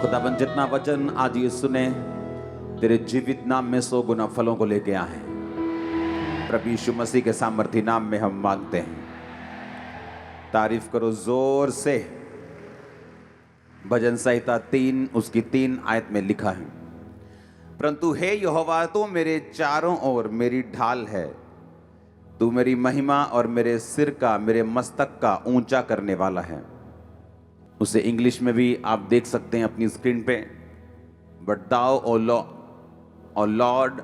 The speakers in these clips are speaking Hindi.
खुदाबंद जितना वचन आज ये सुने तेरे जीवित नाम में 100 गुना फलों को लेके आए। प्रभु यीशु मसीह के सामर्थी नाम में हम मांगते हैं। तारीफ करो जोर से। भजन संहिता 3 उसकी 3 आयत में लिखा है, परंतु हे यहोवा तू मेरे चारों ओर मेरी ढाल है, तू मेरी महिमा और मेरे सिर का, मेरे मस्तक का ऊंचा करने वाला है। उसे इंग्लिश में भी आप देख सकते हैं अपनी स्क्रीन पे। But thou O lord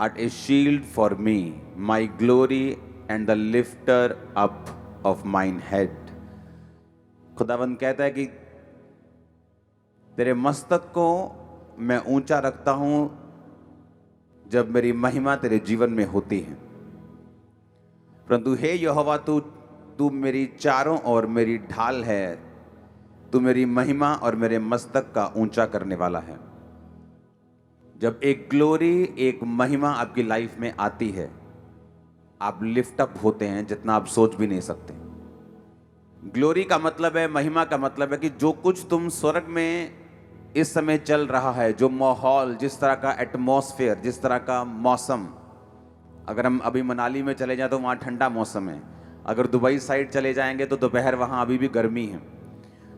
art a shield for me, my glory and the lifter up of mine head. खुदावंद कहता है कि तेरे मस्तक को मैं ऊंचा रखता हूं जब मेरी महिमा तेरे जीवन में होती है। परंतु हे यहोवा तू मेरी चारों ओर मेरी ढाल है, तू मेरी महिमा और मेरे मस्तक का ऊंचा करने वाला है। जब एक ग्लोरी, एक महिमा आपकी लाइफ में आती है, आप लिफ्ट अप होते हैं जितना आप सोच भी नहीं सकते। ग्लोरी का मतलब है, महिमा का मतलब है कि जो कुछ तुम स्वर्ग में इस समय चल रहा है, जो माहौल, जिस तरह का एटमॉस्फेयर, जिस तरह का मौसम। अगर हम अभी मनाली में चले जाएं तो वहाँ ठंडा मौसम है, अगर दुबई साइड चले जाएंगे तो दोपहर वहाँ अभी भी गर्मी है।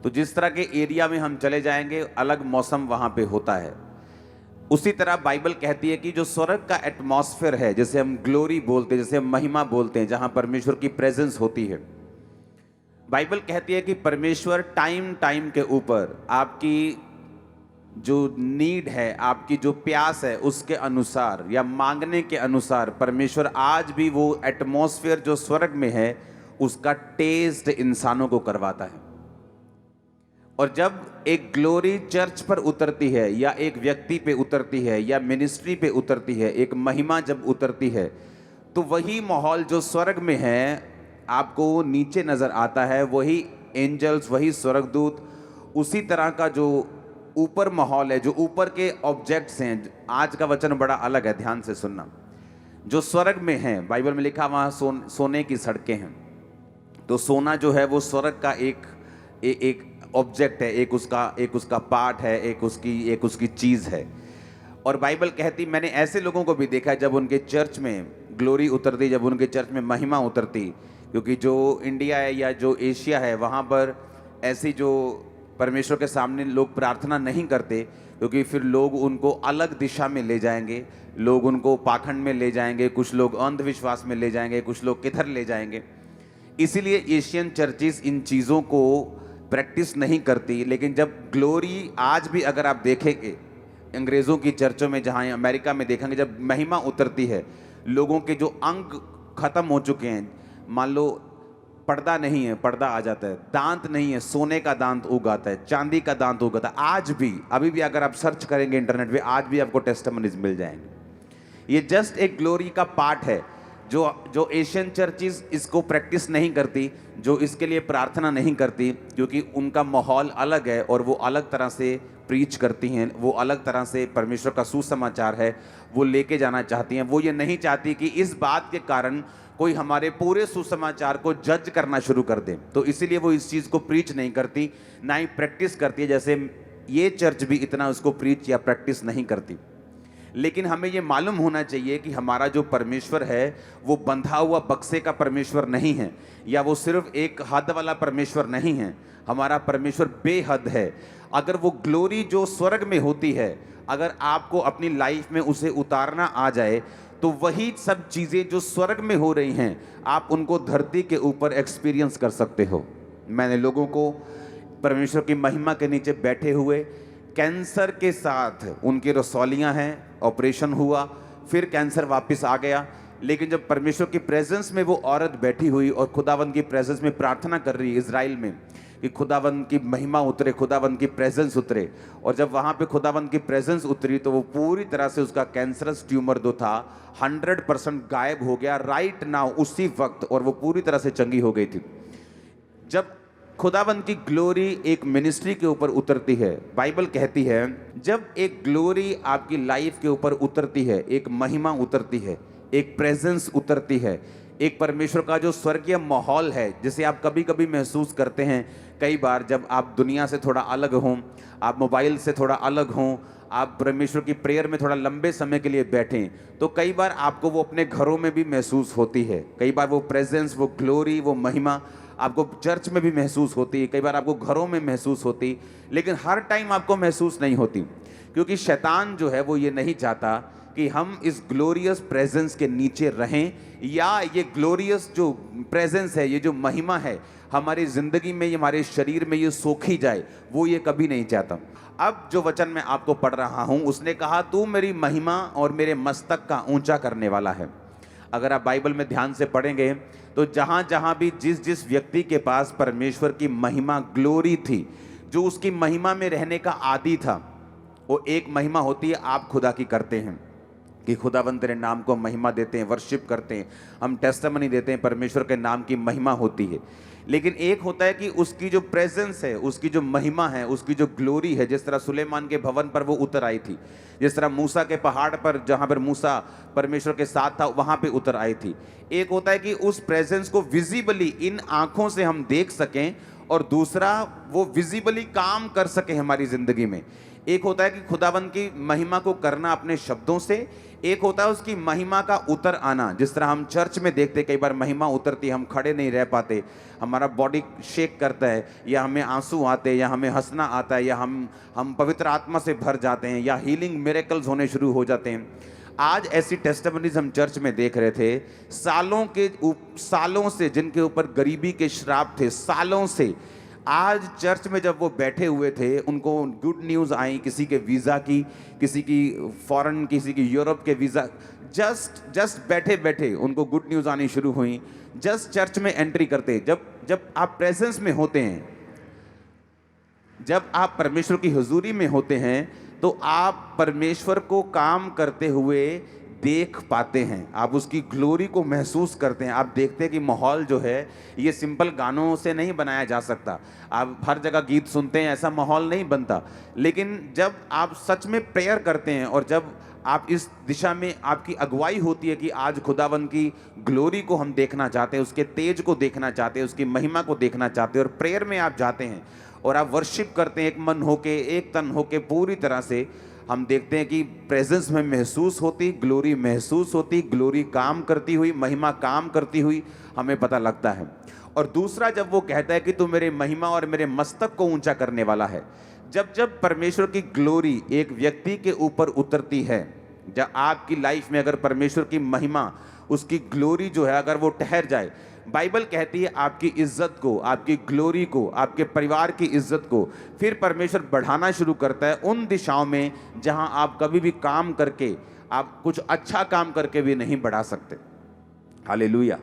तो जिस तरह के एरिया में हम चले जाएंगे अलग मौसम वहाँ पे होता है। उसी तरह बाइबल कहती है कि जो स्वर्ग का एटमॉस्फेयर है, जिसे हम ग्लोरी बोलते हैं, जिसे हम महिमा बोलते हैं, जहाँ परमेश्वर की प्रेजेंस होती है, बाइबल कहती है कि परमेश्वर टाइम टाइम के ऊपर आपकी जो नीड है, आपकी जो प्यास है, उसके अनुसार या मांगने के अनुसार परमेश्वर आज भी वो एटमॉस्फेयर जो स्वर्ग में है उसका टेस्ट इंसानों को करवाता है। और जब एक ग्लोरी चर्च पर उतरती है या एक व्यक्ति पे उतरती है या मिनिस्ट्री पे उतरती है, एक महिमा जब उतरती है, तो वही माहौल जो स्वर्ग में है आपको नीचे नजर आता है। वही एंजल्स, वही स्वर्गदूत, उसी तरह का जो ऊपर माहौल है, जो ऊपर के ऑब्जेक्ट्स हैं। आज का वचन बड़ा अलग है, ध्यान से सुनना। जो स्वर्ग में है, बाइबल में लिखा वहाँ सोने की सड़कें हैं। तो सोना जो है वो स्वर्ग का एक ऑब्जेक्ट है, एक उसका पार्ट है, एक उसकी चीज़ है। और बाइबल कहती, मैंने ऐसे लोगों को भी देखा है जब उनके चर्च में ग्लोरी उतरती, जब उनके चर्च में महिमा उतरती, क्योंकि जो इंडिया है या जो एशिया है वहाँ पर ऐसी जो परमेश्वर के सामने लोग प्रार्थना नहीं करते, क्योंकि फिर लोग उनको अलग दिशा में ले जाएंगे, लोग उनको पाखंड में ले जाएंगे, कुछ लोग अंधविश्वास में ले जाएंगे, कुछ लोग किधर ले जाएंगे। इसीलिए एशियन चर्चेस इन चीज़ों को प्रैक्टिस नहीं करती। लेकिन जब ग्लोरी, आज भी अगर आप देखेंगे अंग्रेज़ों की चर्चों में, जहाँ अमेरिका में देखेंगे, जब महिमा उतरती है, लोगों के जो अंग खत्म हो चुके हैं, मान लो पर्दा नहीं है, पर्दा आ जाता है, दांत नहीं है, सोने का दांत उग आता है, चांदी का दांत उग आता है। आज भी, अभी भी अगर आप सर्च करेंगे इंटरनेट पे, आज भी आपको टेस्टिमनीज मिल जाएंगे। ये जस्ट एक ग्लोरी का पार्ट है जो एशियन चर्चेस इसको प्रैक्टिस नहीं करती, जो इसके लिए प्रार्थना नहीं करती, क्योंकि उनका माहौल अलग है और वो अलग तरह से प्रीच करती हैं, वो अलग तरह से परमेश्वर का सुसमाचार है वो लेके जाना चाहती हैं। वो ये नहीं चाहती कि इस बात के कारण कोई हमारे पूरे सुसमाचार को जज करना शुरू कर दे, तो इसीलिए वो इस चीज़ को प्रीच नहीं करती, ना ही प्रैक्टिस करती है। जैसे ये चर्च भी इतना उसको प्रीच या प्रैक्टिस नहीं करती। लेकिन हमें ये मालूम होना चाहिए कि हमारा जो परमेश्वर है वो बंधा हुआ बक्से का परमेश्वर नहीं है, या वो सिर्फ एक हद वाला परमेश्वर नहीं है। हमारा परमेश्वर बेहद है। अगर वो ग्लोरी जो स्वर्ग में होती है, अगर आपको अपनी लाइफ में उसे उतारना आ जाए, तो वही सब चीज़ें जो स्वर्ग में हो रही हैं आप उनको धरती के ऊपर एक्सपीरियंस कर सकते हो। मैंने लोगों को परमेश्वर की महिमा के नीचे बैठे हुए, कैंसर के साथ उनकी रसौलियां हैं, ऑपरेशन हुआ, फिर कैंसर वापस आ गया, लेकिन जब परमेश्वर की प्रेजेंस में वो औरत बैठी हुई और खुदावंद की प्रेजेंस में प्रार्थना कर रही है इजराइल में कि खुदावंद की महिमा उतरे, खुदावंद की प्रेजेंस उतरे, और जब वहाँ पे खुदावंद की प्रेजेंस उतरी तो वो पूरी तरह से उसका कैंसरस ट्यूमर जो था 100% गायब हो गया राइट नाउ, उसी वक्त, और वो पूरी तरह से चंगी हो गई थी। जब खुदावंद की ग्लोरी एक मिनिस्ट्री के ऊपर उतरती है, बाइबल कहती है जब एक ग्लोरी आपकी लाइफ के ऊपर उतरती है, एक महिमा उतरती है, एक प्रेजेंस उतरती है, एक परमेश्वर का जो स्वर्गीय माहौल है, जिसे आप कभी कभी महसूस करते हैं कई बार जब आप दुनिया से थोड़ा अलग हों, आप मोबाइल से थोड़ा अलग हों, आप परमेश्वर की प्रेयर में थोड़ा लंबे समय के लिए बैठें, तो कई बार आपको वो अपने घरों में भी महसूस होती है। कई बार वो प्रेजेंस, वो ग्लोरी, वो महिमा आपको चर्च में भी महसूस होती है, कई बार आपको घरों में महसूस होती, लेकिन हर टाइम आपको महसूस नहीं होती, क्योंकि शैतान जो है वो ये नहीं चाहता कि हम इस ग्लोरियस प्रेजेंस के नीचे रहें, या ये ग्लोरियस जो प्रेजेंस है, ये जो महिमा है हमारी ज़िंदगी में, हमारे शरीर में ये सोखी जाए, वो ये कभी नहीं चाहता। अब जो वचन मैं आपको पढ़ रहा हूँ, उसने कहा तू मेरी महिमा और मेरे मस्तक का ऊंचा करने वाला है। अगर आप बाइबल में ध्यान से पढ़ेंगे तो जहाँ जहाँ भी जिस जिस व्यक्ति के पास परमेश्वर की महिमा, ग्लोरी थी, जो उसकी महिमा में रहने का आदी था, वो एक महिमा होती है आप खुदा की करते हैं कि खुदावंद तेरे नाम को महिमा देते हैं, वर्शिप करते हैं, हम टेस्टिमनी देते हैं, परमेश्वर के नाम की महिमा होती है। लेकिन एक होता है कि उसकी जो प्रेजेंस है, उसकी जो महिमा है, उसकी जो ग्लोरी है, जिस तरह सुलेमान के भवन पर वो उतर आई थी, जिस तरह मूसा के पहाड़ पर जहाँ पर मूसा परमेश्वर के साथ था वहाँ पे उतर आई थी। एक होता है कि उस प्रेजेंस को विजिबली इन आँखों से हम देख सकें, और दूसरा वो विजिबली काम कर सके हमारी ज़िंदगी में। एक होता है कि खुदावंद की महिमा को करना अपने शब्दों से, एक होता है उसकी महिमा का उतर आना। जिस तरह हम चर्च में देखते कई बार महिमा उतरती, हम खड़े नहीं रह पाते, हमारा बॉडी शेक करता है, या हमें आंसू आते हैं, या हमें हंसना आता है, या हम पवित्र आत्मा से भर जाते हैं, या हीलिंग मिरेकल्स होने शुरू हो जाते हैं। आज ऐसी टेस्टिमनीज हम चर्च में देख रहे थे, सालों से जिनके ऊपर गरीबी के श्राप थे, सालों से, आज चर्च में जब वो बैठे हुए थे, उनको गुड न्यूज़ आई, किसी के वीज़ा की, किसी की फॉरेन, किसी की यूरोप के वीज़ा, जस्ट बैठे बैठे उनको गुड न्यूज़ आनी शुरू हुई। जस्ट चर्च में एंट्री करते, जब आप प्रेजेंस में होते हैं, जब आप परमेश्वर की हुजूरी में होते हैं, तो आप परमेश्वर को काम करते हुए देख पाते हैं, आप उसकी ग्लोरी को महसूस करते हैं। आप देखते हैं कि माहौल जो है ये सिंपल गानों से नहीं बनाया जा सकता। आप हर जगह गीत सुनते हैं, ऐसा माहौल नहीं बनता। लेकिन जब आप सच में प्रेयर करते हैं, और जब आप इस दिशा में आपकी अगुवाई होती है कि आज खुदावन की ग्लोरी को हम देखना चाहते हैं, उसके तेज को देखना चाहते हैं, उसकी महिमा को देखना चाहते हैं, और प्रेयर में आप जाते हैं और आप वर्शिप करते हैं एक मन होके, एक तन होके, पूरी तरह से, हम देखते हैं कि प्रेजेंस में महसूस होती, ग्लोरी महसूस होती, ग्लोरी काम करती हुई, महिमा काम करती हुई हमें पता लगता है। और दूसरा, जब वो कहता है कि तू मेरे महिमा और मेरे मस्तक को ऊंचा करने वाला है, जब परमेश्वर की ग्लोरी एक व्यक्ति के ऊपर उतरती है, जब आपकी लाइफ में अगर परमेश्वर की महिमा, उसकी ग्लोरी जो है अगर वो ठहर जाए, बाइबल कहती है आपकी इज्जत को, आपकी ग्लोरी को, आपके परिवार की इज्जत को फिर परमेश्वर बढ़ाना शुरू करता है उन दिशाओं में जहां आप कभी भी काम करके, आप कुछ अच्छा काम करके भी नहीं बढ़ा सकते। हालेलुया।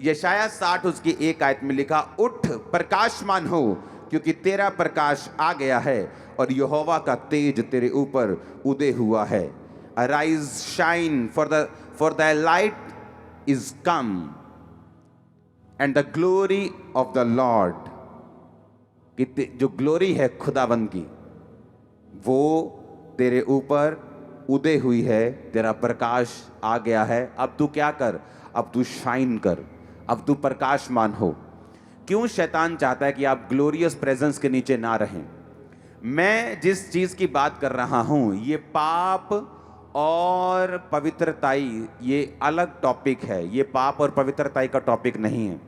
यशाया 60 उसकी 1 आयत में लिखा, उठ प्रकाशमान हो, क्योंकि तेरा प्रकाश आ गया है और यहोवा का तेज तेरे ऊपर उदय हुआ है। Arise shine, for the light is come and the glory of the Lord, कि जो ग्लोरी है खुदावंद की, वो तेरे ऊपर उदय हुई है, तेरा प्रकाश आ गया है। अब तू क्या कर, अब तू शाइन कर, अब तू प्रकाशमान हो। क्यों शैतान चाहता है कि आप ग्लोरियस प्रेजेंस के नीचे ना रहें? मैं जिस चीज की बात कर रहा हूं, ये पाप और पवित्रताई, ये अलग टॉपिक है। ये पाप और पवित्रताई का टॉपिक नहीं है,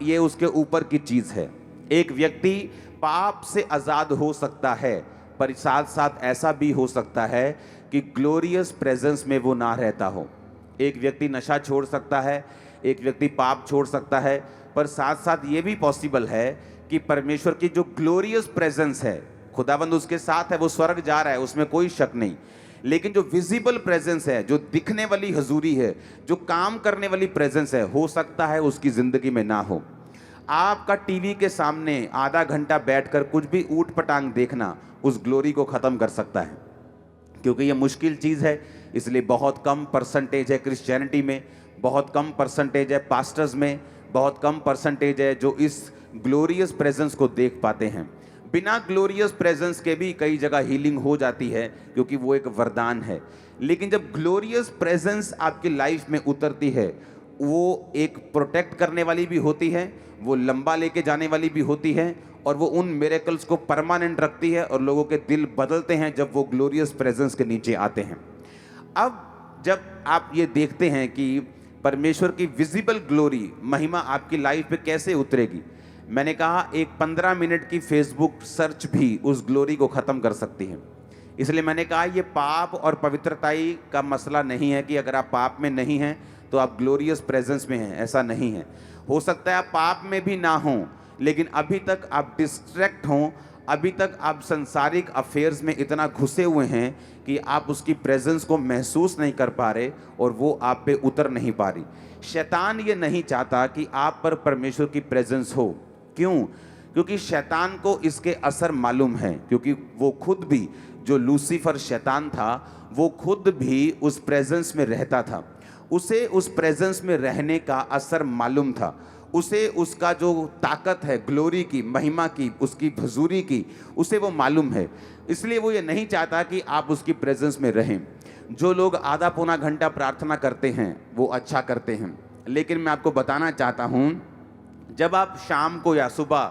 ये उसके ऊपर की चीज है। एक व्यक्ति पाप से आजाद हो सकता है, पर साथ साथ ऐसा भी हो सकता है कि ग्लोरियस प्रेजेंस में वो ना रहता हो। एक व्यक्ति नशा छोड़ सकता है, एक व्यक्ति पाप छोड़ सकता है, पर साथ साथ ये भी पॉसिबल है कि परमेश्वर की जो ग्लोरियस प्रेजेंस है, खुदाबंद उसके साथ है, वो स्वर्ग जा रहा है, उसमें कोई शक नहीं। लेकिन जो विजिबल प्रेजेंस है, जो दिखने वाली हजूरी है, जो काम करने वाली प्रेजेंस है, हो सकता है उसकी जिंदगी में ना हो। आपका टीवी के सामने आधा घंटा बैठकर कुछ भी ऊट पटांग देखना उस ग्लोरी को खत्म कर सकता है, क्योंकि ये मुश्किल चीज़ है। इसलिए बहुत कम परसेंटेज है क्रिश्चियनिटी में, बहुत कम परसेंटेज है पास्टर्स में, बहुत कम परसेंटेज है जो इस ग्लोरियस प्रेजेंस को देख पाते हैं। बिना ग्लोरियस प्रेजेंस के भी कई जगह हीलिंग हो जाती है, क्योंकि वो एक वरदान है। लेकिन जब ग्लोरियस प्रेजेंस आपकी लाइफ में उतरती है, वो एक प्रोटेक्ट करने वाली भी होती है, वो लंबा लेके जाने वाली भी होती है, और वो उन मिरेकल्स को परमानेंट रखती है और लोगों के दिल बदलते हैं जब वो ग्लोरियस प्रेजेंस के नीचे आते हैं। अब जब आप ये देखते हैं कि परमेश्वर की विजिबल ग्लोरी, महिमा आपकी लाइफ पे कैसे उतरेगी, मैंने कहा एक 15 मिनट की फेसबुक सर्च भी उस ग्लोरी को ख़त्म कर सकती है। इसलिए मैंने कहा ये पाप और पवित्रताई का मसला नहीं है कि अगर आप पाप में नहीं हैं तो आप ग्लोरियस प्रेजेंस में हैं, ऐसा नहीं है। हो सकता है आप पाप में भी ना हों, लेकिन अभी तक आप डिस्ट्रैक्ट हों, अभी तक आप संसारिक अफेयर्स में इतना घुसे हुए हैं कि आप उसकी प्रेजेंस को महसूस नहीं कर पा रहे और वो आप पे उतर नहीं पा रही। शैतान ये नहीं चाहता कि आप पर परमेश्वर की प्रेजेंस हो। क्यों? क्योंकि शैतान को इसके असर मालूम है, क्योंकि वो खुद भी, जो लूसीफर शैतान था, वो खुद भी उस प्रेजेंस में रहता था। उसे उस प्रेजेंस में रहने का असर मालूम था। उसे उसका जो ताकत है ग्लोरी की, महिमा की, उसकी हुजूरी की, उसे वो मालूम है। इसलिए वो ये नहीं चाहता कि आप उसकी प्रेजेंस में रहें। जो लोग आधा पौना घंटा प्रार्थना करते हैं वो अच्छा करते हैं, लेकिन मैं आपको बताना चाहता हूँ, जब आप शाम को या सुबह,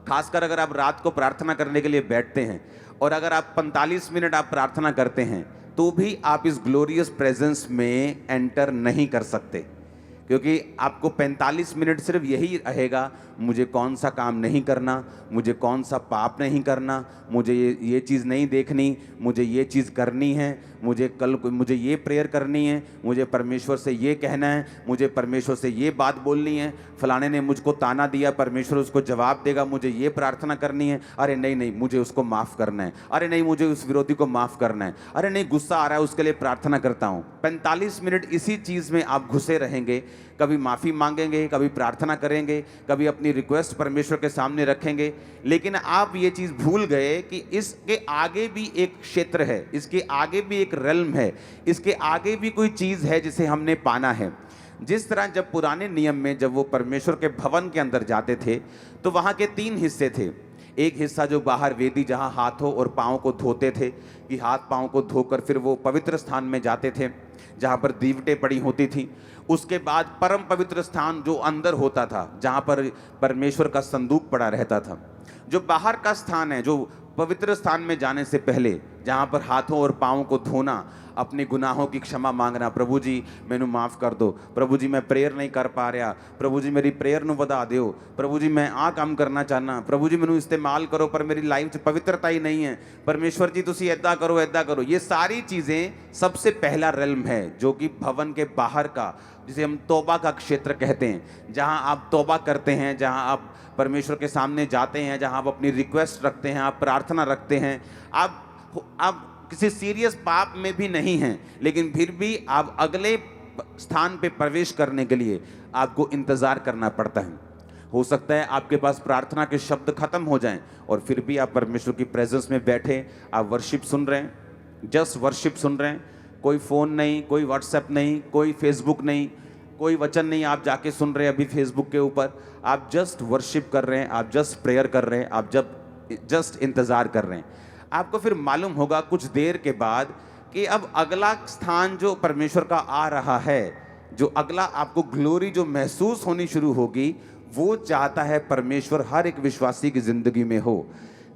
खासकर अगर आप रात को प्रार्थना करने के लिए बैठते हैं और अगर आप 45 मिनट आप प्रार्थना करते हैं तो भी आप इस ग्लोरियस प्रेजेंस में एंटर नहीं कर सकते, क्योंकि आपको 45 मिनट सिर्फ यही रहेगा, मुझे कौन सा काम नहीं करना, मुझे कौन सा पाप नहीं करना, मुझे ये चीज़ नहीं देखनी, मुझे ये चीज़ करनी है, मुझे ये प्रेयर करनी है, मुझे परमेश्वर से ये कहना है, मुझे परमेश्वर से ये बात बोलनी है, फलाने ने मुझको ताना दिया, परमेश्वर उसको जवाब देगा, मुझे ये प्रार्थना करनी है, अरे नहीं नहीं मुझे उसको माफ़ करना है, अरे नहीं मुझे उस विरोधी को माफ़ करना है, अरे नहीं गुस्सा आ रहा है उसके लिए प्रार्थना करता हूँ। 45 मिनट इसी चीज़ में आप घुसे रहेंगे, कभी माफ़ी मांगेंगे, कभी प्रार्थना करेंगे, कभी अपनी रिक्वेस्ट परमेश्वर के सामने रखेंगे, लेकिन आप ये चीज़ भूल गए कि इसके आगे भी एक क्षेत्र है, इसके आगे भी एक रेल्म है, इसके आगे भी कोई चीज़ है जिसे हमने पाना है। जिस तरह जब पुराने नियम में जब वो परमेश्वर के भवन के अंदर जाते थे तो वहाँ के 3 हिस्से थे। एक हिस्सा जो बाहर वेदी, जहाँ हाथों और पाँव को धोते थे, कि हाथ पाँव को धोकर फिर वो पवित्र स्थान में जाते थे जहाँ पर दीवटें पड़ी होती थी। उसके बाद परम पवित्र स्थान जो अंदर होता था, जहाँ पर परमेश्वर का संदूक पड़ा रहता था। जो बाहर का स्थान है, जो पवित्र स्थान में जाने से पहले, जहाँ पर हाथों और पाँव को धोना, अपने गुनाहों की क्षमा मांगना, प्रभु जी मैनू माफ़ कर दो, प्रभु जी मैं प्रेयर नहीं कर पा रहा, प्रभु जी मेरी प्रेयर नू वधा दिओ, प्रभु जी मैं आ काम करना चाहना, प्रभु जी मैनू इस्तेमाल करो पर मेरी लाइफ च पवित्रता ही नहीं है, परमेश्वर जी तुसी ऐदा करो ऐदा करो। ये सारी चीज़ें सबसे पहला रेल्म है जो कि भवन के बाहर का, जिसे हम तौबा का क्षेत्र कहते हैं, जहाँ आप तौबा करते हैं, जहाँ आप परमेश्वर के सामने जाते हैं, जहाँ आप अपनी रिक्वेस्ट रखते हैं, आप प्रार्थना रखते हैं। आप किसी सीरियस पाप में भी नहीं हैं, लेकिन फिर भी आप अगले स्थान पे प्रवेश करने के लिए आपको इंतज़ार करना पड़ता है। हो सकता है आपके पास प्रार्थना के शब्द खत्म हो जाएं और फिर भी आप परमेश्वर की प्रेजेंस में बैठे, आप वर्शिप सुन रहे हैं, जस्ट वर्शिप सुन रहे हैं, कोई फ़ोन नहीं, कोई व्हाट्सएप नहीं, कोई फेसबुक नहीं, कोई वचन नहीं आप जाके सुन रहे हैं अभी फेसबुक के ऊपर, आप जस्ट वर्शिप कर रहे हैं, आप जस्ट प्रेयर कर रहे हैं, आप जस्ट इंतज़ार कर रहे हैं। आपको फिर मालूम होगा कुछ देर के बाद कि अब अगला स्थान जो परमेश्वर का आ रहा है, जो अगला आपको ग्लोरी जो महसूस होनी शुरू होगी, वो चाहता है परमेश्वर हर एक विश्वासी की ज़िंदगी में हो।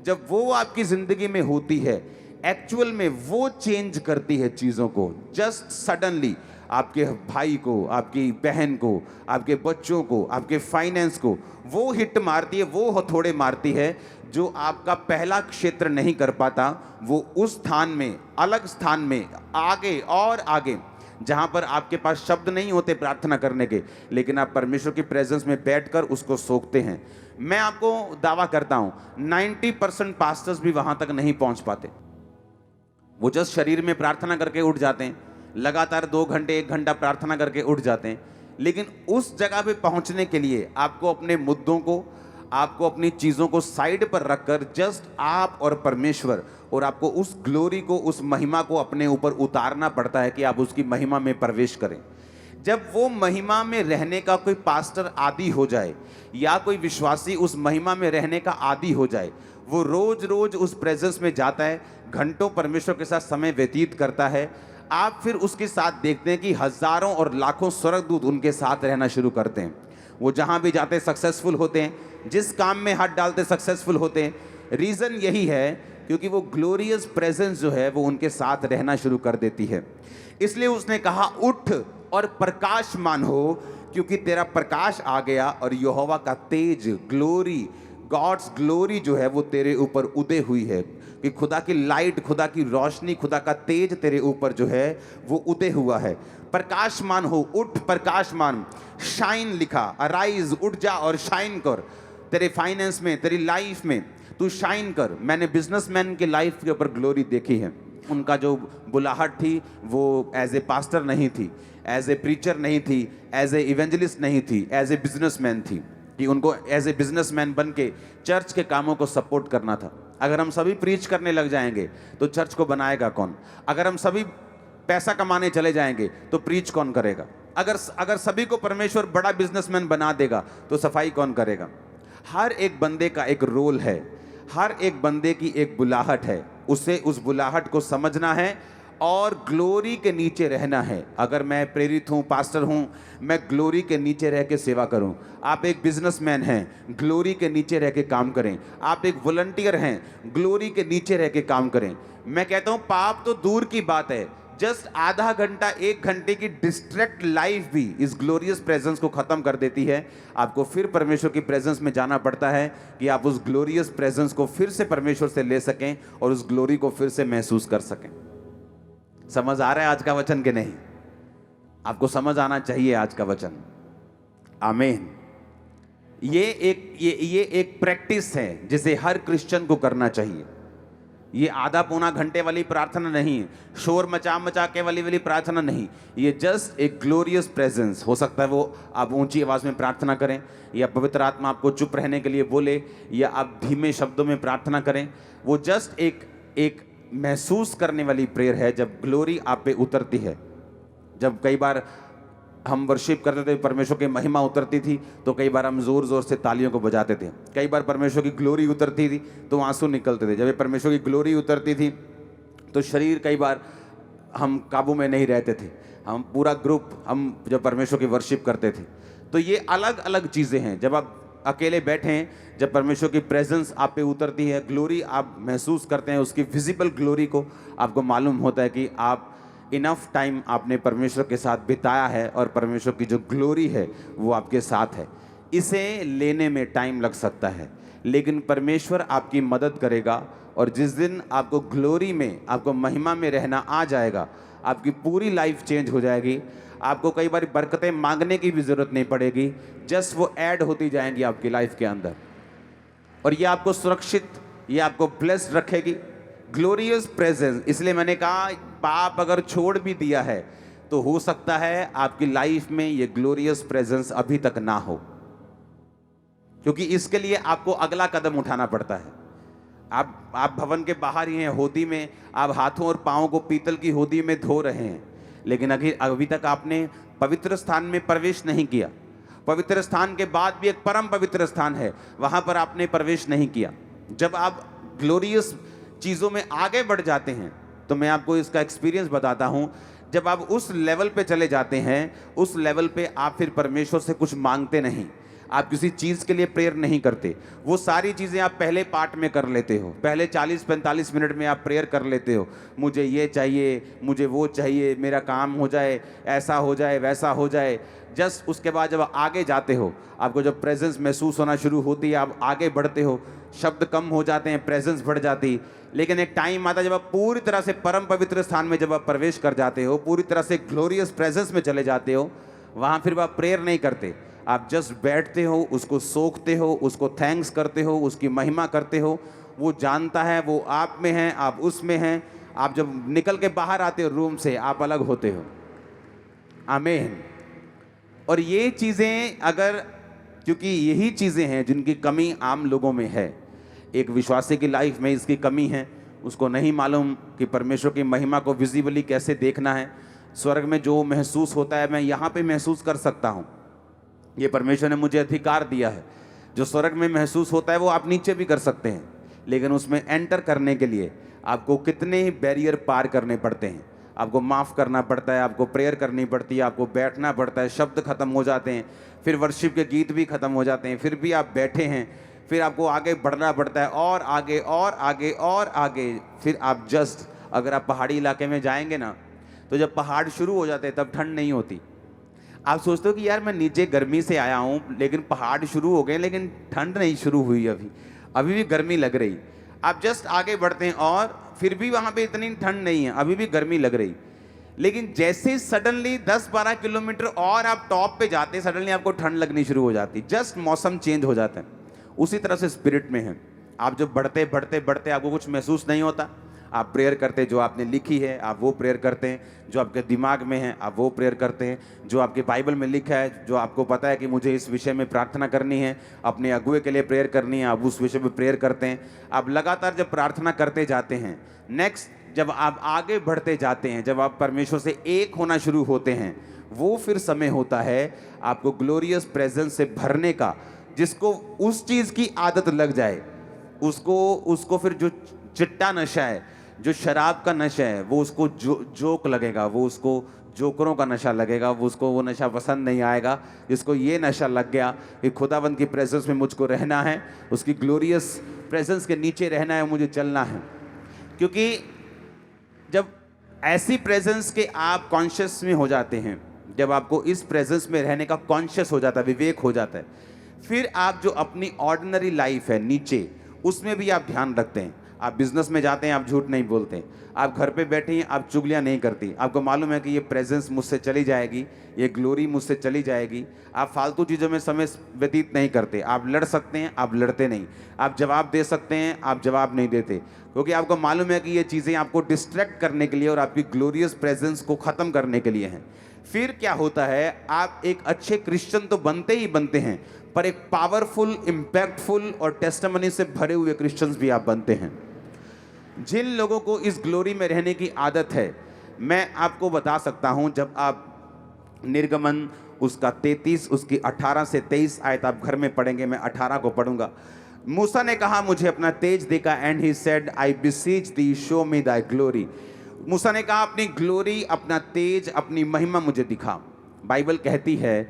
जब वो आपकी ज़िंदगी में होती है, एक्चुअल में वो चेंज करती है चीज़ों को। जस्ट सडनली आपके भाई को, आपकी बहन को, आपके बच्चों को, आपके फाइनेंस को वो हिट मारती है, वो हथौड़े मारती है जो आपका पहला क्षेत्र नहीं कर पाता। वो उस स्थान में, अलग स्थान में, आगे और आगे, जहाँ पर आपके पास शब्द नहीं होते प्रार्थना करने के, लेकिन आप परमेश्वर की प्रेजेंस में बैठकर उसको सोखते हैं। मैं आपको दावा करता हूँ 90% पास्टर्स भी वहाँ तक नहीं पहुँच पाते। वो जस्ट शरीर में प्रार्थना करके उठ जाते हैं, लगातार 2 घंटे 1 घंटा प्रार्थना करके उठ जाते हैं, लेकिन उस जगह पे पहुंचने के लिए आपको अपने मुद्दों को, आपको अपनी चीज़ों को साइड पर रखकर जस्ट आप और परमेश्वर, और आपको उस ग्लोरी को, उस महिमा को अपने ऊपर उतारना पड़ता है कि आप उसकी महिमा में प्रवेश करें। जब वो महिमा में रहने का कोई पास्टर आदी हो जाए या कोई विश्वासी उस महिमा में रहने का आदी हो जाए, वो रोज रोज उस प्रेजेंस में जाता है, घंटों परमेश्वर के साथ समय व्यतीत करता है, आप फिर उसके साथ देखते हैं कि हजारों और लाखों स्वर्गदूत उनके साथ रहना शुरू करते हैं। वो जहां भी जाते सक्सेसफुल होते हैं, जिस काम में हाथ डालते सक्सेसफुल होते हैं। रीज़न यही है क्योंकि वो ग्लोरियस प्रेजेंस जो है वो उनके साथ रहना शुरू कर देती है। इसलिए उसने कहा उठ और प्रकाशमान हो, क्योंकि तेरा प्रकाश आ गया और यहोवा का तेज, ग्लोरी, गॉड्स ग्लोरी जो है वो तेरे ऊपर उदय हुई है। कि खुदा की लाइट, खुदा की रोशनी, खुदा का तेज तेरे ऊपर जो है वो उदय हुआ है। प्रकाशमान हो, उठ प्रकाशमान, शाइन लिखा, अराइज, उठ जा और शाइन कर। तेरे फाइनेंस में, तेरी लाइफ में तू शाइन कर। मैंने बिजनेसमैन की लाइफ के ऊपर ग्लोरी देखी है। उनका जो बुलाहट थी वो एज ए पास्टर नहीं थी, एज ए प्रीचर नहीं थी, एज ए इवेंजलिस्ट नहीं थी, एज ए बिजनेसमैन थी। कि उनको एज ए बिजनेसमैन बन के चर्च के कामों को सपोर्ट करना था। अगर हम सभी प्रीच करने लग जाएंगे तो चर्च को बनाएगा कौन? अगर हम सभी पैसा कमाने चले जाएंगे तो प्रीच कौन करेगा? अगर सभी को परमेश्वर बड़ा बिजनेसमैन बना देगा तो सफाई कौन करेगा? हर एक बंदे का एक रोल है, हर एक बंदे की एक बुलाहट है। उसे उस बुलाहट को समझना है और ग्लोरी के नीचे रहना है। अगर मैं प्रेरित हूँ, पास्टर हूँ, मैं ग्लोरी के नीचे रह के सेवा करूँ। आप एक बिजनेसमैन हैं, ग्लोरी के नीचे रह के काम करें। आप एक वॉलंटियर हैं, ग्लोरी के नीचे रह के काम करें। मैं कहता हूँ पाप तो दूर की बात है, जस्ट आधा घंटा, 1 घंटे की डिस्ट्रैक्ट लाइफ भी इस ग्लोरियस प्रेजेंस को खत्म कर देती है। आपको फिर परमेश्वर की प्रेजेंस में जाना पड़ता है कि आप उस ग्लोरियस प्रेजेंस को फिर से परमेश्वर से ले सकें और उस ग्लोरी को फिर से महसूस कर सकें। समझ आ रहा है आज का वचन कि नहीं? आपको समझ आना चाहिए आज का वचन। आमीन। ये एक प्रैक्टिस है जिसे हर क्रिश्चियन को करना चाहिए। ये आधा पौना घंटे वाली प्रार्थना नहीं है, शोर मचा के वाली प्रार्थना नहीं। ये जस्ट एक ग्लोरियस प्रेजेंस। हो सकता है वो आप ऊंची आवाज में प्रार्थना करें, या पवित्र आत्मा आपको चुप रहने के लिए बोले, या आप धीमे शब्दों में प्रार्थना करें। वो जस्ट एक महसूस करने वाली प्रेयर है जब ग्लोरी आप पे उतरती है। जब कई बार हम वर्शिप करते थे, परमेश्वर की महिमा उतरती थी, तो कई बार हम जोर जोर से तालियों को बजाते थे। कई बार परमेश्वर की ग्लोरी उतरती थी तो आंसू निकलते थे। जब ये परमेश्वर की ग्लोरी उतरती थी तो शरीर, कई बार हम काबू में नहीं रहते थे। हम पूरा ग्रुप, हम जब परमेश्वर की वर्शिप करते थे। तो ये अलग अलग चीज़ें हैं। जब आप अकेले बैठे हैं, जब परमेश्वर की प्रेजेंस आप पे उतरती है, ग्लोरी आप महसूस करते हैं, उसकी विजिबल ग्लोरी को, आपको मालूम होता है कि आप इनफ टाइम आपने परमेश्वर के साथ बिताया है और परमेश्वर की जो ग्लोरी है वो आपके साथ है। इसे लेने में टाइम लग सकता है, लेकिन परमेश्वर आपकी मदद करेगा। और जिस दिन आपको ग्लोरी में, आपको महिमा में रहना आ जाएगा, आपकी पूरी लाइफ चेंज हो जाएगी। आपको कई बार बरकतें मांगने की भी ज़रूरत नहीं पड़ेगी, जस्ट वो ऐड होती जाएंगी आपकी लाइफ के अंदर, और ये आपको सुरक्षित, ये आपको ब्लेस्ड रखेगी। Glorious presence. इसलिए मैंने कहा पाप अगर छोड़ भी दिया है तो हो सकता है आपकी लाइफ में ये ग्लोरियस प्रेजेंस अभी तक ना हो, क्योंकि इसके लिए आपको अगला कदम उठाना पड़ता है। आप भवन के बाहर ही हैं, होदी में आप हाथों और पाँव को पीतल की होदी में धो रहे हैं, लेकिन अभी तक आपने पवित्र स्थान में प्रवेश नहीं किया। पवित्र स्थान के बाद भी एक परम पवित्र स्थान है, वहां पर आपने प्रवेश नहीं किया। जब आप ग्लोरियस चीज़ों में आगे बढ़ जाते हैं, तो मैं आपको इसका एक्सपीरियंस बताता हूं, जब आप उस लेवल पे चले जाते हैं, उस लेवल पे आप फिर परमेश्वर से कुछ मांगते नहीं, आप किसी चीज़ के लिए प्रेयर नहीं करते। वो सारी चीज़ें आप पहले पार्ट में कर लेते हो, पहले 40-45 मिनट में आप प्रेयर कर लेते हो। मुझे ये चाहिए, मुझे वो चाहिए, मेरा काम हो जाए, ऐसा हो जाए, वैसा हो जाए। जस्ट उसके बाद जब आगे जाते हो, आपको जब प्रेजेंस महसूस होना शुरू होती है, आप आगे बढ़ते हो, शब्द कम हो जाते हैं, प्रेजेंस बढ़ जाती। लेकिन एक टाइम आता है जब आप पूरी तरह से परम पवित्र स्थान में जब आप प्रवेश कर जाते हो, पूरी तरह से ग्लोरियस प्रेजेंस में चले जाते हो, वहाँ फिर आप प्रेयर नहीं करते, आप जस्ट बैठते हो, उसको सोखते हो, उसको थैंक्स करते हो, उसकी महिमा करते हो। वो जानता है वो आप में है, आप उसमें हैं। आप जब निकल के बाहर आते हो रूम से, आप अलग होते हो। आमीन। और ये चीज़ें अगर, क्योंकि यही चीज़ें हैं जिनकी कमी आम लोगों में है। एक विश्वासी की लाइफ में इसकी कमी है, उसको नहीं मालूम कि परमेश्वर की महिमा को विजिबली कैसे देखना है। स्वर्ग में जो महसूस होता है मैं यहाँ पे महसूस कर सकता हूँ, ये परमेश्वर ने मुझे अधिकार दिया है। जो स्वर्ग में महसूस होता है वो आप नीचे भी कर सकते हैं, लेकिन उसमें एंटर करने के लिए आपको कितने ही बैरियर पार करने पड़ते हैं। आपको माफ़ करना पड़ता है, आपको प्रेयर करनी पड़ती है, आपको बैठना पड़ता है, शब्द खत्म हो जाते हैं, फिर वर्शिप के गीत भी खत्म हो जाते हैं, फिर भी आप बैठे हैं, फिर आपको आगे बढ़ना पड़ता है और आगे और आगे और आगे। फिर आप जस्ट अगर आप पहाड़ी इलाके में जाएंगे ना, तो जब पहाड़ शुरू हो जाते हैं तब ठंड नहीं होती। आप सोचते हो कि यार मैं नीचे गर्मी से आया हूँ, लेकिन पहाड़ शुरू हो गए, लेकिन ठंड नहीं शुरू हुई, अभी भी गर्मी लग रही। आप जस्ट आगे बढ़ते हैं और फिर भी वहाँ पे इतनी ठंड नहीं है, अभी भी गर्मी लग रही। लेकिन जैसे सडनली 10-12 किलोमीटर और आप टॉप पे जाते हैं, सडनली आपको ठंड लगनी शुरू हो जाती, जस्ट मौसम चेंज हो जाता है। उसी तरह से स्पिरिट में है, आप जब बढ़ते बढ़ते बढ़ते आपको कुछ महसूस नहीं होता, आप प्रेयर करते हैं, जो आपने लिखी है आप वो प्रेयर करते हैं, जो आपके दिमाग में है आप वो प्रेयर करते हैं, जो आपके बाइबल में लिखा है, जो आपको पता है कि मुझे इस विषय में प्रार्थना करनी है, अपने अगुए के लिए प्रेयर करनी है, आप उस विषय में प्रेयर करते हैं। आप लगातार जब प्रार्थना करते जाते हैं, नेक्स्ट जब आप आगे बढ़ते जाते हैं, जब आप परमेश्वर से एक होना शुरू होते हैं, वो फिर समय होता है आपको ग्लोरियस प्रेजेंस से भरने का। जिसको उस चीज़ की आदत लग जाए, उसको फिर जो चिट्टा नशा है, जो शराब का नशा है, वो उसको जोक लगेगा, वो उसको जोकरों का नशा लगेगा, वो नशा पसंद नहीं आएगा। जिसको ये नशा लग गया कि खुदावंद की प्रेजेंस में मुझको रहना है, उसकी ग्लोरियस प्रेजेंस के नीचे रहना है, मुझे चलना है। क्योंकि जब ऐसी प्रेजेंस के आप कॉन्शियस में हो जाते हैं, जब आपको इस प्रेजेंस में रहने का कॉन्शियस हो जाता है, विवेक हो जाता है, फिर आप जो अपनी ऑर्डिनरी लाइफ है नीचे, उसमें भी आप ध्यान रखते हैं। आप बिजनेस में जाते हैं, आप झूठ नहीं बोलते, आप घर पे बैठे हैं, आप चुगलियां नहीं करती, आपको मालूम है कि ये प्रेजेंस मुझसे चली जाएगी, ये ग्लोरी मुझसे चली जाएगी। आप फालतू चीज़ों में समय व्यतीत नहीं करते, आप लड़ सकते हैं, आप लड़ते नहीं, आप जवाब दे सकते हैं, आप जवाब नहीं देते, क्योंकि आपको मालूम है कि ये चीज़ें आपको डिस्ट्रैक्ट करने के लिए और आपकी ग्लोरियस प्रेजेंस को ख़त्म करने के लिए हैं। फिर क्या होता है, आप एक अच्छे क्रिश्चियन तो बनते ही बनते हैं, पर एक पावरफुल, इम्पैक्टफुल और टेस्टिमनी से भरे हुए क्रिश्चियंस भी आप बनते हैं। जिन लोगों को इस ग्लोरी में रहने की आदत है, मैं आपको बता सकता हूं, जब आप निर्गमन उसका 33 उसकी 18 से 23 आयत आप घर में पढ़ेंगे, मैं 18 को पढ़ूंगा। मूसा ने कहा मुझे अपना तेज दिखा, and he said I beseech thee show me thy glory. Musa ने कहा अपनी ग्लोरी, अपना तेज, अपनी महिमा मुझे दिखा। बाइबल कहती है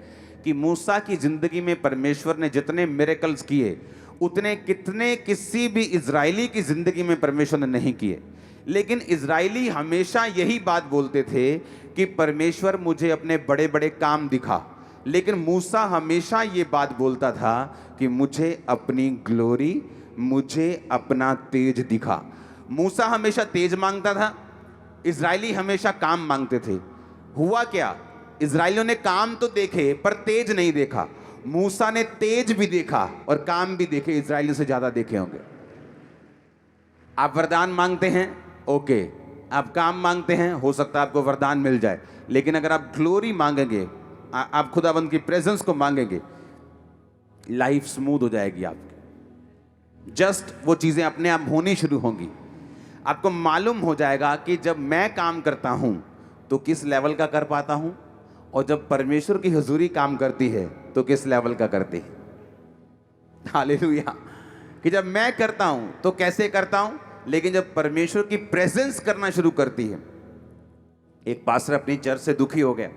कि मूसा की जिंदगी में परमेश्वर ने जितने मिरेकल्स किए, उतने कितने किसी भी इजरायली की जिंदगी में परमेश्वर ने नहीं किए। लेकिन इजरायली हमेशा यही बात बोलते थे कि परमेश्वर मुझे अपने बड़े बड़े काम दिखा, लेकिन मूसा हमेशा ये बात बोलता था कि मुझे अपनी ग्लोरी, मुझे अपना तेज दिखा। मूसा हमेशा तेज मांगता था, इजरायली हमेशा काम मांगते थे। हुआ क्या, इजरायलियों ने काम तो देखे पर तेज नहीं देखा। मूसा ने तेज भी देखा और काम भी देखे, इजरायलियों से ज्यादा देखे होंगे। आप वरदान मांगते हैं, ओके, आप काम मांगते हैं, हो सकता है आपको वरदान मिल जाए, लेकिन अगर आप ग्लोरी मांगेंगे, आप खुदाबंद की प्रेजेंस को मांगेंगे, लाइफ स्मूथ हो जाएगी आपकी। जस्ट वो चीजें अपने आप होनी शुरू होंगी। आपको मालूम हो जाएगा कि जब मैं काम करता हूं तो किस लेवल का कर पाता हूं, और जब परमेश्वर की हुजूरी काम करती है तो किस लेवल का करती है। हालेलुया। कि जब मैं करता हूं तो कैसे करता हूं, लेकिन जब परमेश्वर की प्रेजेंस करना शुरू करती है। एक पास्टर अपनी चर्च से दुखी हो गया,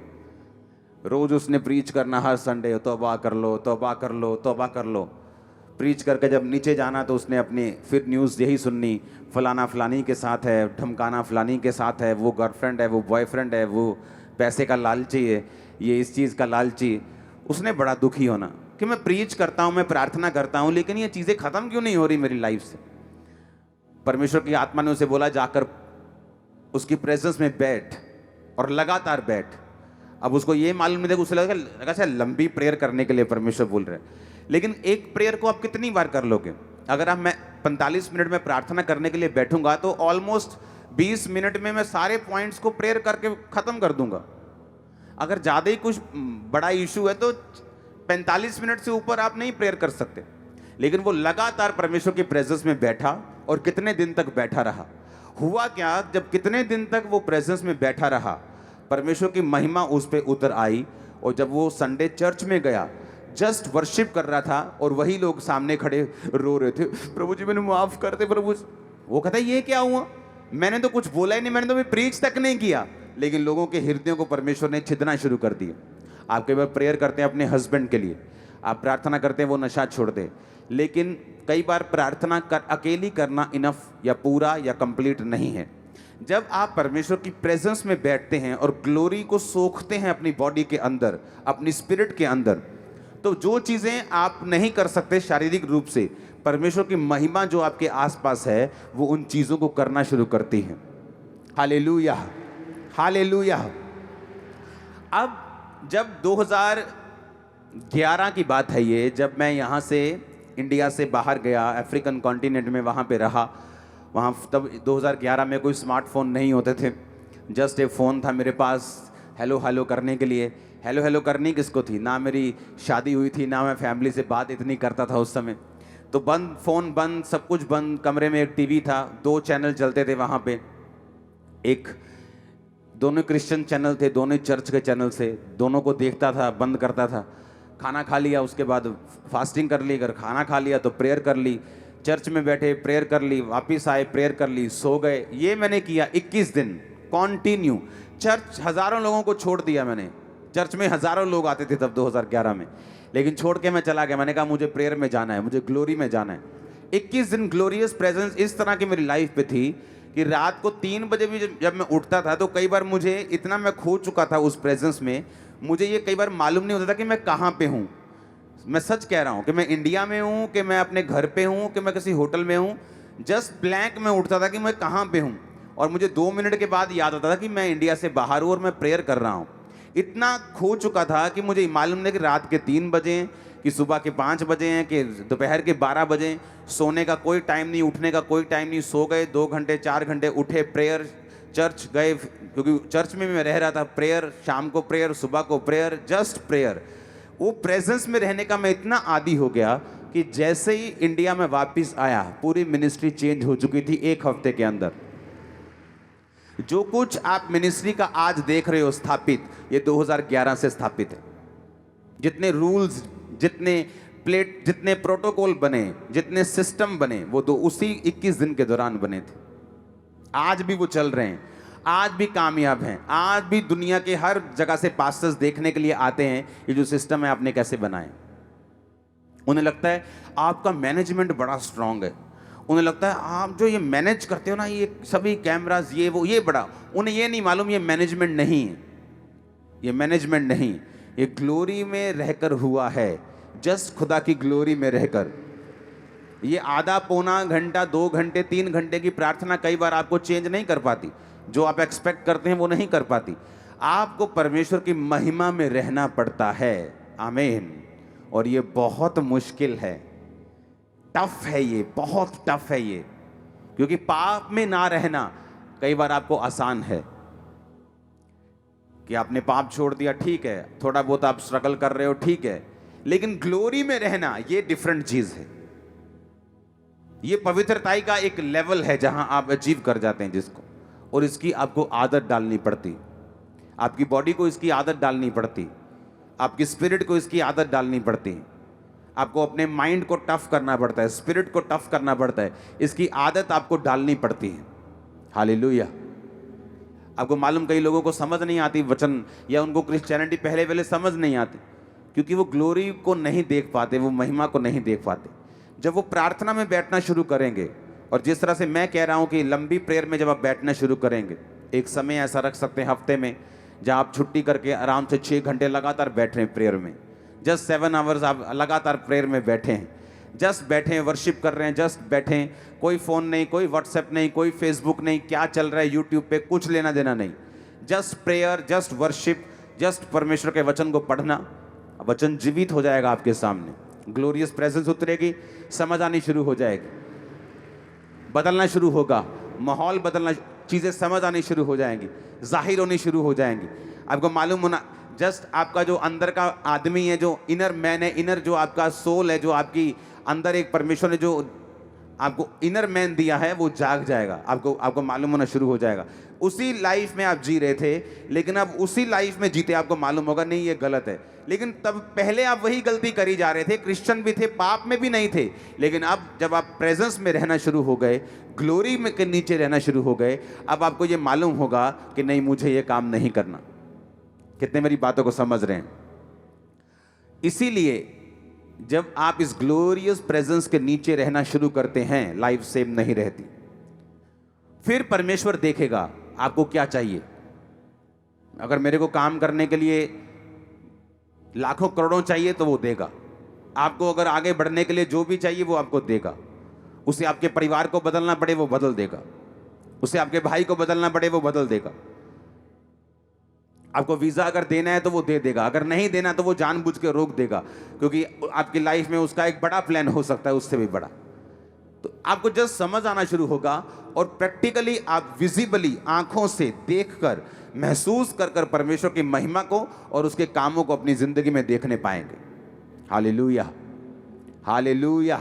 रोज उसने प्रीच करना हर संडे, तौबा कर लो, तौबा कर लो, तौबा कर लो। प्रीच करके जब नीचे जाना तो उसने अपनी फिर न्यूज़ यही सुननी, फलाना फलानी के साथ है, धमकाना फलानी के साथ है, वो गर्लफ्रेंड है, वो बॉयफ्रेंड है, वो पैसे का लालची है, ये इस चीज़ का लालची। उसने बड़ा दुखी होना कि मैं प्रीच करता हूँ, मैं प्रार्थना करता हूँ, लेकिन ये चीज़ें ख़त्म क्यों नहीं हो रही मेरी लाइफ से। परमेश्वर की आत्मा ने उसे बोला, जाकर उसकी प्रेजेंस में बैठ और लगातार बैठ। अब उसको ये मालूम नहीं था, उसे लगा शायद लंबी प्रेयर करने के लिए परमेश्वर बोल रहे हैं, लेकिन एक प्रेयर को आप कितनी बार कर लोगे। अगर आप मैं 45 मिनट में प्रार्थना करने के लिए बैठूंगा तो ऑलमोस्ट 20 मिनट में मैं सारे पॉइंट्स को प्रेयर करके ख़त्म कर दूंगा। अगर ज़्यादा ही कुछ बड़ा इशू है तो 45 मिनट से ऊपर आप नहीं प्रेयर कर सकते। लेकिन वो लगातार परमेश्वर की प्रेजेंस में बैठा, और कितने दिन तक बैठा रहा। हुआ क्या, जब कितने दिन तक वो प्रेजेंस में बैठा रहा, परमेश्वर की महिमा उस पर उतर आई। और जब वो संडे चर्च में गया, जस्ट वर्शिप कर रहा था, और वही लोग सामने खड़े रो रहे थे, प्रभु जी मैंने माफ़ कर दे प्रभु। वो कहता है ये क्या हुआ, मैंने तो कुछ बोला ही नहीं, मैंने तो प्रीच तक नहीं किया, लेकिन लोगों के हृदयों को परमेश्वर ने छिदना शुरू कर दिया। आप कई बार प्रेयर करते हैं अपने हस्बैंड के लिए, आप प्रार्थना करते हैं वो नशा छोड़ दे, लेकिन कई बार प्रार्थना अकेली करना इनफ या पूरा या कंप्लीट नहीं है। जब आप परमेश्वर की प्रेजेंस में बैठते हैं और ग्लोरी को सोखते हैं अपनी बॉडी के अंदर, अपनी स्पिरिट के अंदर, तो जो चीज़ें आप नहीं कर सकते शारीरिक रूप से, परमेश्वर की महिमा जो आपके आसपास है वो उन चीज़ों को करना शुरू करती है। Hallelujah, hallelujah. अब जब 2011 की बात है ये, जब मैं यहाँ से इंडिया से बाहर गया, अफ्रीकन कॉन्टिनेंट में वहाँ पे रहा, वहाँ तब 2011 में कोई स्मार्टफोन नहीं होते थे, जस्ट एक फ़ोन था मेरे पास हेलो हेलो करने के लिए। हेलो हेलो करनी किसको थी, ना मेरी शादी हुई थी, ना मैं फैमिली से बात इतनी करता था उस समय, तो बंद, फ़ोन बंद, सब कुछ बंद। कमरे में एक टीवी था, 2 चैनल चलते थे वहाँ पे, एक दोनों क्रिश्चियन चैनल थे, दोनों चर्च के चैनल से, दोनों को देखता था, बंद करता था। खाना खा लिया, उसके बाद फास्टिंग कर ली, अगर खाना खा लिया तो प्रेयर कर ली, चर्च में बैठे प्रेयर कर ली, वापस आए प्रेयर कर ली, सो गए। ये मैंने किया 21 दिन कॉन्टिन्यू। चर्च हज़ारों लोगों को छोड़ दिया मैंने, चर्च में हज़ारों लोग आते थे तब 2011 में, लेकिन छोड़ के मैं चला गया। मैंने कहा मुझे प्रेयर में जाना है, मुझे ग्लोरी में जाना है। 21 दिन ग्लोरियस प्रेजेंस इस तरह की मेरी लाइफ पे थी कि रात को 3 बजे भी जब मैं उठता था तो कई बार मुझे इतना मैं खो चुका था उस प्रेजेंस में, मुझे ये कई बार मालूम नहीं होता था कि मैं कहाँ पे हूँ। मैं सच कह रहा हूँ कि मैं इंडिया में हूँ, कि मैं अपने घर पे हूँ, कि मैं किसी होटल में हूँ। जस्ट ब्लैंक में उठता था कि मैं कहाँ पे हूँ, और मुझे 2 मिनट के बाद याद आता था कि मैं इंडिया से बाहर हूँ और मैं प्रेयर कर रहा हूँ। इतना खो चुका था कि मुझे मालूम नहीं कि रात के 3 बजे हैं, कि सुबह के 5 बजे हैं, कि दोपहर के 12 बजे। सोने का कोई टाइम नहीं, उठने का कोई टाइम नहीं। सो गए 2 घंटे 4 घंटे, उठे प्रेयर, चर्च गए, क्योंकि चर्च में मैं रह रहा था, प्रेयर, शाम को प्रेयर, सुबह को प्रेयर, जस्ट प्रेयर। वो प्रेजेंस में रहने का मैं इतना आदी हो गया कि जैसे ही इंडिया में वापस आया, पूरी मिनिस्ट्री चेंज हो चुकी थी 1 हफ्ते के अंदर। जो कुछ आप मिनिस्ट्री का आज देख रहे हो स्थापित, ये 2011 से स्थापित है। जितने रूल्स, जितने प्रोटोकॉल बने, जितने सिस्टम बने, वो तो उसी 21 दिन के दौरान बने थे। आज भी वो चल रहे हैं, आज भी कामयाब हैं, आज भी दुनिया के हर जगह से पास्टर्स देखने के लिए आते हैं ये जो सिस्टम है आपने कैसे बनाए। उन्हें लगता है आपका मैनेजमेंट बड़ा स्ट्रांग है, उन्हें लगता है आप जो ये मैनेज करते हो ना, ये सभी कैमरास, ये वो, ये बड़ा, उन्हें ये नहीं मालूम ये मैनेजमेंट नहीं है, ये मैनेजमेंट नहीं, ये ग्लोरी में रहकर हुआ है। जस्ट खुदा की ग्लोरी में रहकर ये आधा पौना घंटा, 2 घंटे, 3 घंटे की प्रार्थना कई बार आपको चेंज नहीं कर पाती, जो आप एक्सपेक्ट करते हैं वो नहीं कर पाती। आपको परमेश्वर की महिमा में रहना पड़ता है। आमीन। और ये बहुत मुश्किल है, टफ है, ये बहुत टफ है ये, क्योंकि पाप में ना रहना कई बार आपको आसान है कि आपने पाप छोड़ दिया, ठीक है, थोड़ा बहुत आप स्ट्रगल कर रहे हो, ठीक है, लेकिन ग्लोरी में रहना ये डिफरेंट चीज है। ये पवित्रताई का एक लेवल है जहां आप अचीव कर जाते हैं जिसको, और इसकी आपको आदत डालनी पड़ती, आपकी बॉडी को इसकी आदत डालनी पड़ती, आपकी स्पिरिट को इसकी आदत डालनी पड़ती, आपको अपने माइंड को टफ करना पड़ता है, स्पिरिट को टफ करना पड़ता है, इसकी आदत आपको डालनी पड़ती है। हालेलुया। आपको मालूम कई लोगों को समझ नहीं आती वचन, या उनको क्रिश्चियनिटी पहले समझ नहीं आती, क्योंकि वो ग्लोरी को नहीं देख पाते, वो महिमा को नहीं देख पाते। जब वो प्रार्थना में बैठना शुरू करेंगे, और जिस तरह से मैं कह रहा हूं कि लंबी प्रेयर में जब आप बैठना शुरू करेंगे, एक समय ऐसा रख सकते हैं हफ्ते में जहां आप छुट्टी करके आराम से 6 घंटे लगातार बैठ रहे हैं प्रेयर में, जस्ट 7 आवर्स आप लगातार प्रेयर में बैठे हैं, जस्ट बैठे हैं, वर्शिप कर रहे हैं, जस्ट बैठे हैं, कोई फ़ोन नहीं, कोई व्हाट्सएप नहीं, कोई फेसबुक नहीं, क्या चल रहा है यूट्यूब पे कुछ लेना देना नहीं, just prayer, just worship, just परमेश्वर के वचन को पढ़ना। वचन जीवित हो जाएगा आपके सामने, ग्लोरियस प्रेजेंस उतरेगी, समझ आनी शुरू हो जाएगी, बदलना शुरू होगा, माहौल बदलना, चीज़ें समझ आनी शुरू हो जाएंगी, जाहिर होनी शुरू हो जाएंगी। आपको मालूम होना, जस्ट आपका जो अंदर का आदमी है, जो इनर मैन है, इनर जो आपका सोल है, जो आपकी अंदर एक परमेश्वर ने जो आपको इनर मैन दिया है वो जाग जाएगा, आपको मालूम होना शुरू हो जाएगा। उसी लाइफ में आप जी रहे थे, लेकिन अब उसी लाइफ में जीते आपको मालूम होगा नहीं ये गलत है, लेकिन तब पहले आप वही गलती करी जा रहे थे, क्रिश्चियन भी थे, पाप में भी नहीं थे, लेकिन अब जब आप प्रेजेंस में रहना शुरू हो गए, ग्लोरी में के नीचे रहना शुरू हो गए, अब आपको ये मालूम होगा कि नहीं मुझे ये काम नहीं करना। कितने मेरी बातों को समझ रहे हैं? इसीलिए जब आप इस ग्लोरियस प्रेजेंस के नीचे रहना शुरू करते हैं, लाइफ सेम नहीं रहती। फिर परमेश्वर देखेगा आपको क्या चाहिए। अगर मेरे को काम करने के लिए लाखों करोड़ों चाहिए तो वो देगा आपको, अगर आगे बढ़ने के लिए जो भी चाहिए वो आपको देगा। उसे आपके परिवार को बदलना पड़े वो बदल देगा, उसे आपके भाई को बदलना पड़े वो बदल देगा। आपको वीजा अगर देना है तो वो दे देगा, अगर नहीं देना तो वो जानबूझ के रोक देगा, क्योंकि आपकी लाइफ में उसका एक बड़ा प्लान हो सकता है, उससे भी बड़ा। तो आपको जस्ट समझ आना शुरू होगा और प्रैक्टिकली आप विजिबली आंखों से देखकर, महसूस कर कर परमेश्वर की महिमा को और उसके कामों को अपनी जिंदगी में देखने पाएंगे। Hallelujah, hallelujah.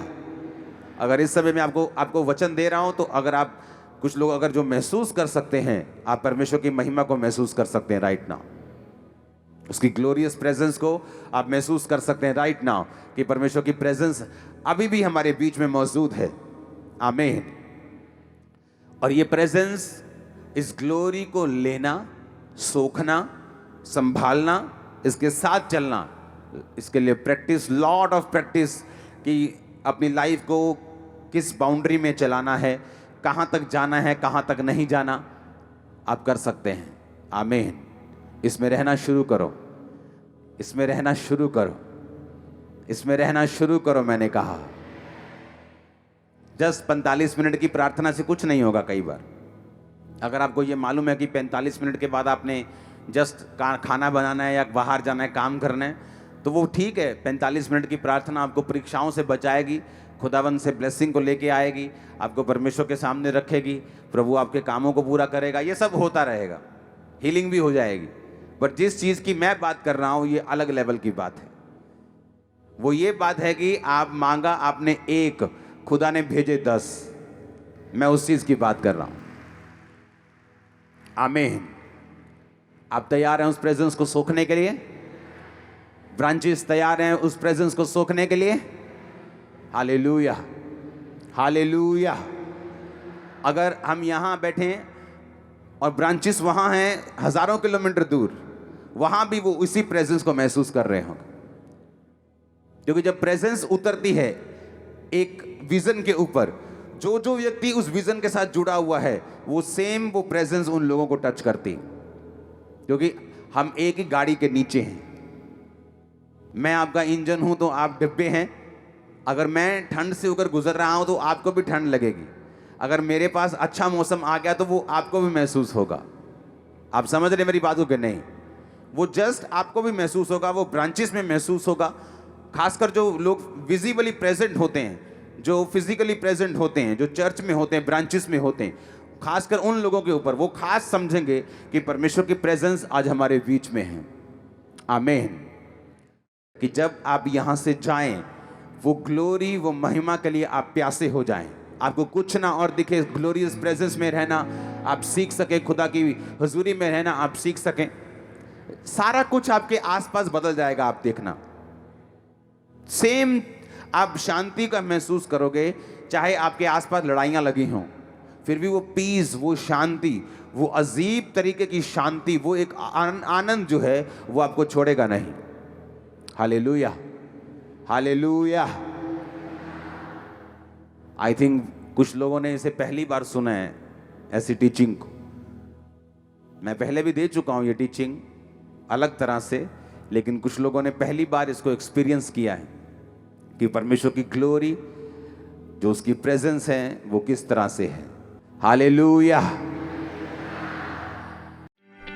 अगर इस समय मैं आपको वचन दे रहा हूं तो अगर आप कुछ लोग अगर जो महसूस कर सकते हैं, आप परमेश्वर की महिमा को महसूस कर सकते हैं राइट नाउ, उसकी ग्लोरियस प्रेजेंस को आप महसूस कर सकते हैं राइट नाउ, कि परमेश्वर की प्रेजेंस अभी भी हमारे बीच में मौजूद है। आमीन। और ये प्रेजेंस, इस ग्लोरी को लेना, सोखना, संभालना, इसके साथ चलना, इसके लिए प्रैक्टिस, लॉट ऑफ प्रैक्टिस, कि अपनी लाइफ को किस बाउंड्री में चलाना है, कहाँ तक जाना है, कहाँ तक नहीं जाना, आप कर सकते हैं। आमीन। इसमें रहना शुरू करो, इसमें रहना शुरू करो, इसमें रहना शुरू करो। मैंने कहा जस्ट 45 मिनट की प्रार्थना से कुछ नहीं होगा। कई बार अगर आपको ये मालूम है कि 45 मिनट के बाद आपने जस्ट खाना बनाना है या बाहर जाना है, काम करना है, तो वो ठीक है। 45 मिनट की प्रार्थना आपको परीक्षाओं से बचाएगी, खुदावन से ब्लेसिंग को लेके आएगी, आपको परमेश्वर के सामने रखेगी, प्रभु आपके कामों को पूरा करेगा, ये सब होता रहेगा, हीलिंग भी हो जाएगी। पर जिस चीज़ की मैं बात कर रहा हूँ ये अलग लेवल की बात है। वो ये बात है कि आप मांगा आपने 1, खुदा ने भेजे 10। मैं उस चीज़ की बात कर रहा हूँ। आमीन। आप तैयार हैं उस प्रेजेंस को सोखने के लिए? ब्रांचेस तैयार हैं उस प्रेजेंस को सोखने के लिए? Hallelujah, hallelujah. अगर हम यहाँ बैठे और ब्रांचेस वहाँ हैं हज़ारों किलोमीटर दूर, वहाँ भी वो उसी प्रेजेंस को महसूस कर रहे होंगे, क्योंकि जब प्रेजेंस उतरती है एक विजन के ऊपर, जो जो व्यक्ति उस विजन के साथ जुड़ा हुआ है वो सेम वो प्रेजेंस उन लोगों को टच करती, क्योंकि हम एक ही गाड़ी के नीचे हैं। मैं आपका इंजन हूं तो आप डिब्बे हैं। अगर मैं ठंड से होकर गुजर रहा हूं तो आपको भी ठंड लगेगी। अगर मेरे पास अच्छा मौसम आ गया तो वो आपको भी महसूस होगा। आप समझ रहे मेरी बात को कि नहीं? वो जस्ट आपको भी महसूस होगा, वो ब्रांचेस में महसूस होगा। खासकर जो लोग विजिबली प्रेजेंट होते हैं, जो फिजिकली प्रेजेंट होते हैं, जो चर्च में होते हैं, ब्रांचेस में होते हैं, खासकर उन लोगों के ऊपर वो खास समझेंगे कि परमेश्वर की प्रेजेंस आज हमारे बीच में है। आमीन। कि जब आप यहाँ से जाएं, वो ग्लोरी, वो महिमा के लिए आप प्यासे हो जाएं, आपको कुछ ना और दिखे, ग्लोरियस प्रेजेंस में रहना आप सीख सके, खुदा की हुजूरी में रहना आप सीख सकें। सारा कुछ आपके आसपास बदल जाएगा, आप देखना। सेम आप शांति का महसूस करोगे, चाहे आपके आसपास लड़ाइयाँ लगी हों, फिर भी वो पीस, वो शांति, वो अजीब तरीके की शांति, वो एक आनंद जो है वो आपको छोड़ेगा नहीं। Hallelujah, hallelujah. आई थिंक कुछ लोगों ने इसे पहली बार सुना है, ऐसी टीचिंग को। मैं पहले भी दे चुका हूं ये टीचिंग अलग तरह से, लेकिन कुछ लोगों ने पहली बार इसको एक्सपीरियंस किया है कि परमेश्वर की ग्लोरी, जो उसकी प्रेजेंस है, वो किस तरह से है। हालेलुया।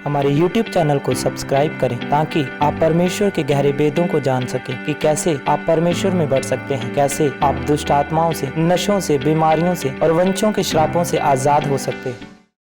हमारे YouTube चैनल को सब्सक्राइब करें ताकि आप परमेश्वर के गहरे भेदों को जान सकें कि कैसे आप परमेश्वर में बढ़ सकते हैं, कैसे आप दुष्ट आत्माओं से, नशों से, बीमारियों से और वंशों के श्रापों से आजाद हो सकते हैं।